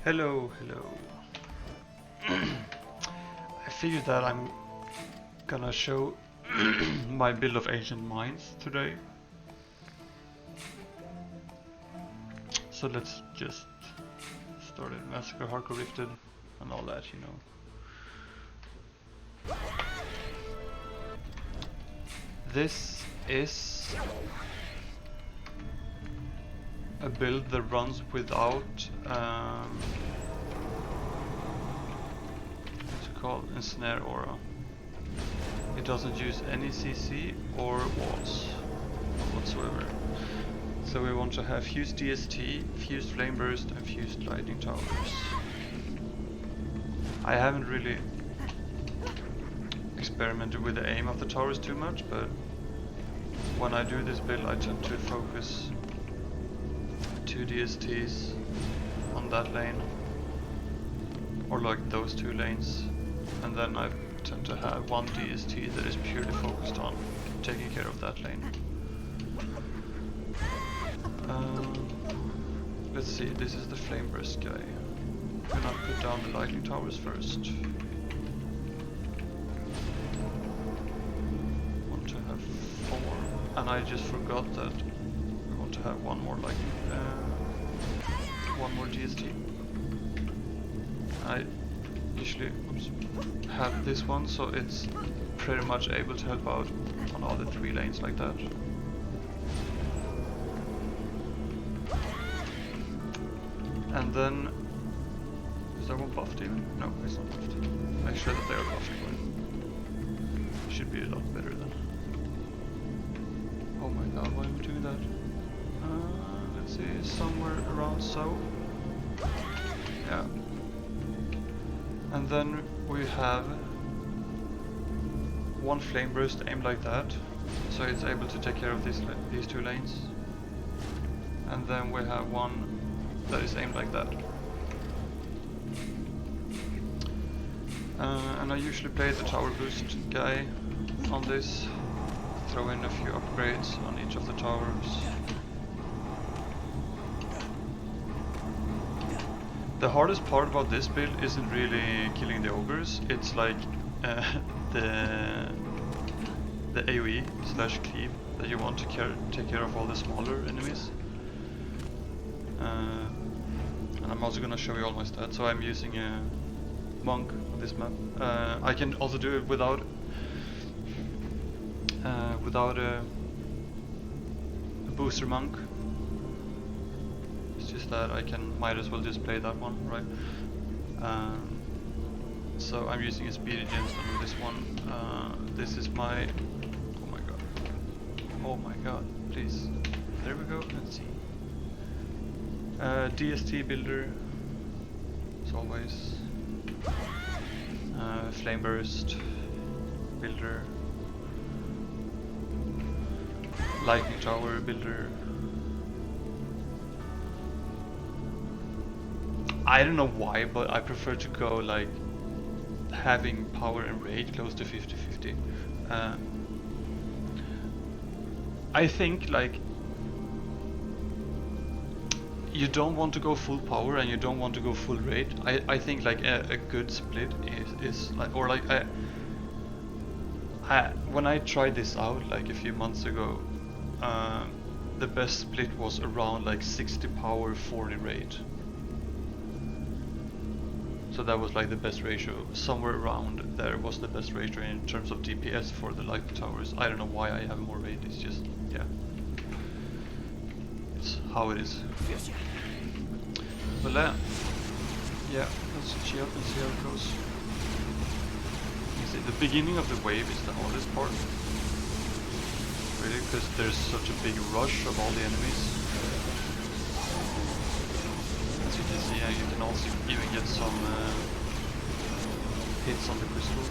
Hello, hello. I figured that I'm gonna show my build of Ancient Mines today. So let's just start it. Massacre, Hardcore Rifted, and all that, you know. This is a build that runs without what's it called? Ensnare Aura. It doesn't use any CC or walls whatsoever. So we want to have fused DST, fused Flame Burst, and fused Lightning Towers. I haven't really experimented with the aim of the towers too much, but when I do this build I tend to focus 2 DSTs on that lane, or like those 2 lanes, and then I tend to have 1 DST that is purely focused on taking care of that lane. Let's see, this is the Flame Burst guy. I'm gonna put down the Lightning Towers first. Want to have 4, and I just forgot that we want to have one more DST. I usually have this one, so it's pretty much able to help out on all the 3 lanes like that. And then, is that one buffed even? No, it's not buffed. Make sure that they are buffed. Should be a lot better then. Oh my god, why am I doing that? Let's see, somewhere around so. Yeah. And then we have 1 Flame Burst aimed like that, so it's able to take care of these 2 lanes. And then we have 1 that is aimed like that. And I usually play the tower boost guy on this, throw in a few upgrades on each of the towers. The hardest part about this build isn't really killing the ogres, it's like the AoE / cleave that you want to take care of all the smaller enemies. And I'm also gonna show you all my stats. So I'm using a monk on this map. I can also do it without a booster monk. It's just that I might as well just play that one, right? So I'm using a speedy gemstone on this one. This is my oh my god, please. There we go, let's see. DST builder, as always. Flame Burst builder. Lightning Tower builder. I don't know why, but I prefer to go like having power and rage close to 50-50. I think like you don't want to go full power and you don't want to go full rate. I think like a good split is like, or like when I tried this out like a few months ago, the best split was around like 60 power, 40 rate. So that was like the best ratio. Somewhere around there was the best ratio in terms of DPS for the Lightning Towers. I don't know why I have more rate, it's just, yeah. It's how it is. But yeah, let's cheer up and see how it goes. You see, the beginning of the wave is the hardest part. Really, because there's such a big rush of all the enemies. As you can see, you can also even get some hits on the crystal.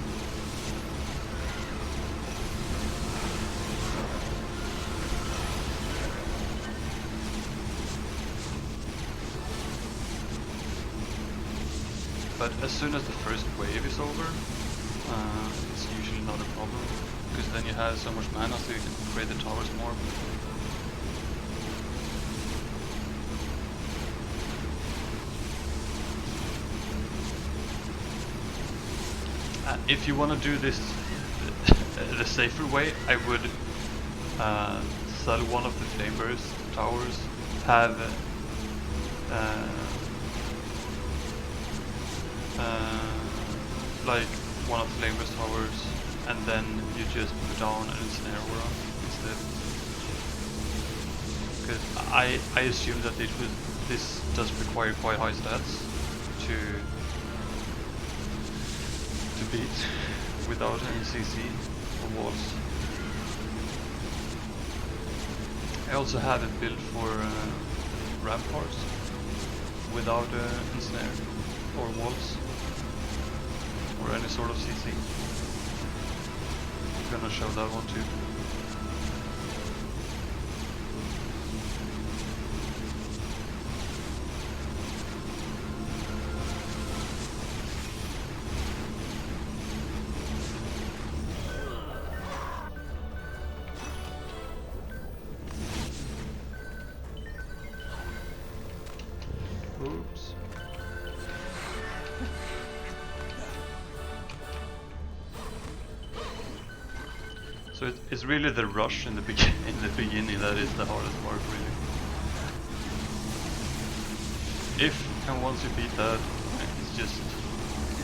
But as soon as the first wave is over, it's usually not a problem, because then you have so much mana so you can upgrade the towers more. If you want to do this the safer way, I would sell one of the flame burst towers, have like one of the flame burst towers, and then you just put down an ensnare aura instead. Because I assume that this does require quite high stats to beat without any CC or walls. I also have it built for ramparts without ensnare or walls or any sort of CC. I'm gonna show that one too. Oops. So it's really the rush in the beginning that is the hardest part, really. If and once you beat that, it's just,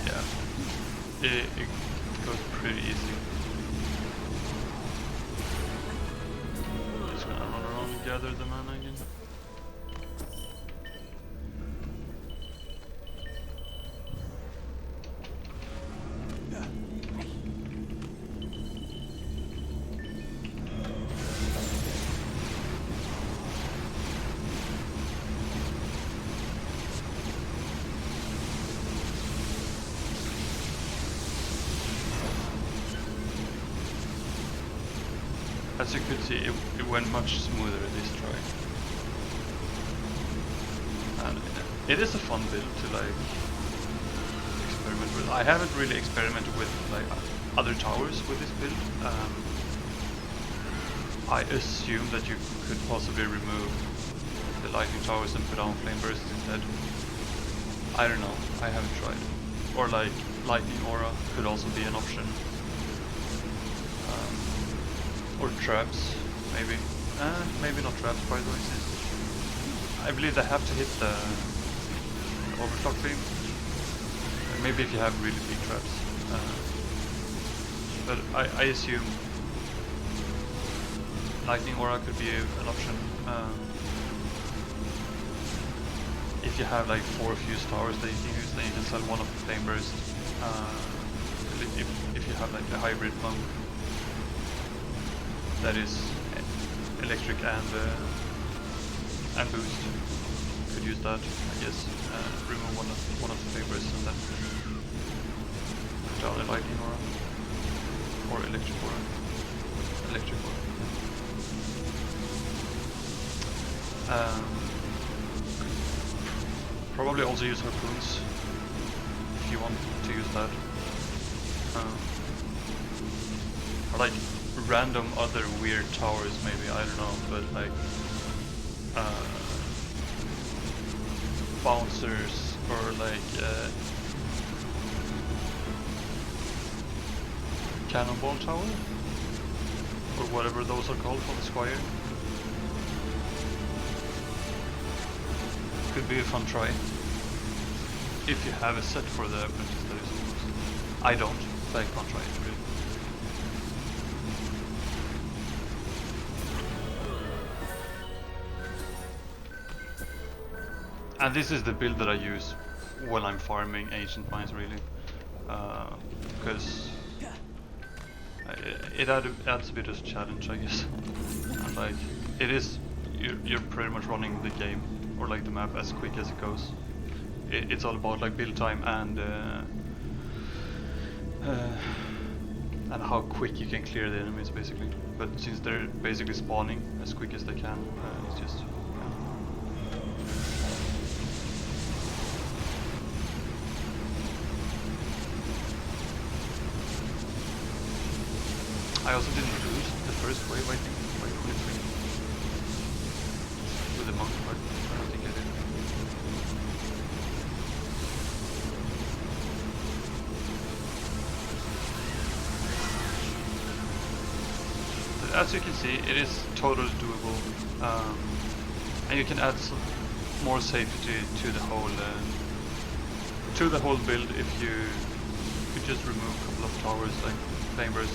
yeah, it goes pretty easy. Just gonna run around and gather the mana again. As you could see, it went much smoother this try. And it is a fun build to like experiment with. I haven't really experimented with like other towers with this build. I assume that you could possibly remove the lightning towers and put on flame bursts instead. I don't know, I haven't tried. Or like lightning aura could also be an option. Or traps, maybe. Maybe not traps, by the way, since I believe they have to hit the overclock theme. Maybe if you have really big traps. But I assume lightning aura could be an option. If you have like 4 fuse towers that you can use, then you can sell one of the flame burst. If you have like a hybrid monk that is electric and boost, could use that, I guess. Remove one of the favors and then put down a lightning aura or electric aura. Electric aura. Probably also use harpoons if you want to use that. Or like random other weird towers, maybe, I don't know, but like bouncers or like cannonball tower or whatever those are called for the squire. Could be a fun try if you have a set for the apprentice, that is, of course. I don't, so I can't try it really. And this is the build that I use when I'm farming Ancient Mines, really, because it adds a bit of challenge, I guess. And like, it is, you're pretty much running the game, or like the map, as quick as it goes. It's all about like build time and how quick you can clear the enemies, basically. But since they're basically spawning as quick as they can, it's just, I also didn't lose the first wave, I think, by 23. With the monk part, I don't think I did. as you can see, it is totally doable, and you can add some more safety to the whole build if you could just remove a couple of towers, like flame burst,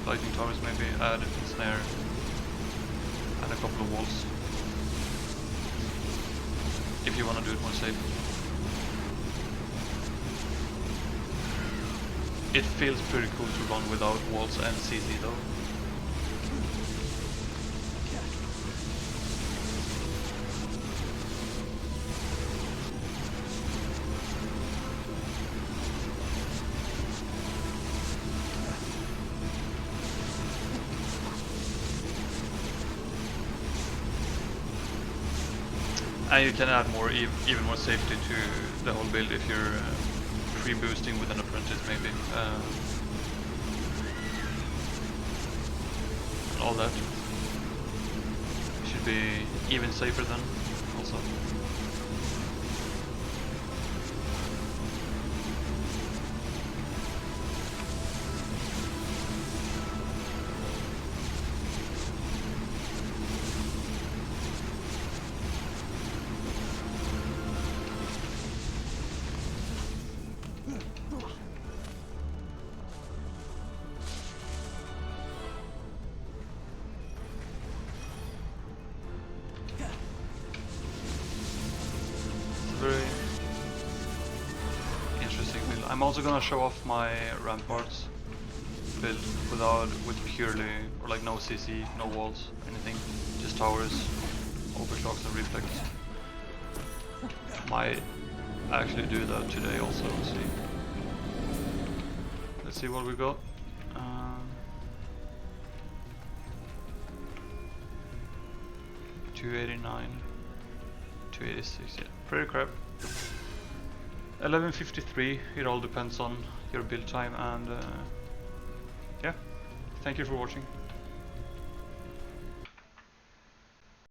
lightning towers, maybe add a snare and a couple of walls, if you want to do it more safe. It feels pretty cool to run without walls and CC though. And you can add more, even more safety to the whole build if you're pre-boosting with an apprentice, maybe. And all that should be even safer then, also. Very interesting build. I'm also gonna show off my ramparts build with purely, or like no CC, no walls, anything, just towers, overclocks and reflex. Might actually do that today also. Let's see what we got. 289. 286, yeah, pretty crap. 11:53, it all depends on your build time, and yeah, thank you for watching.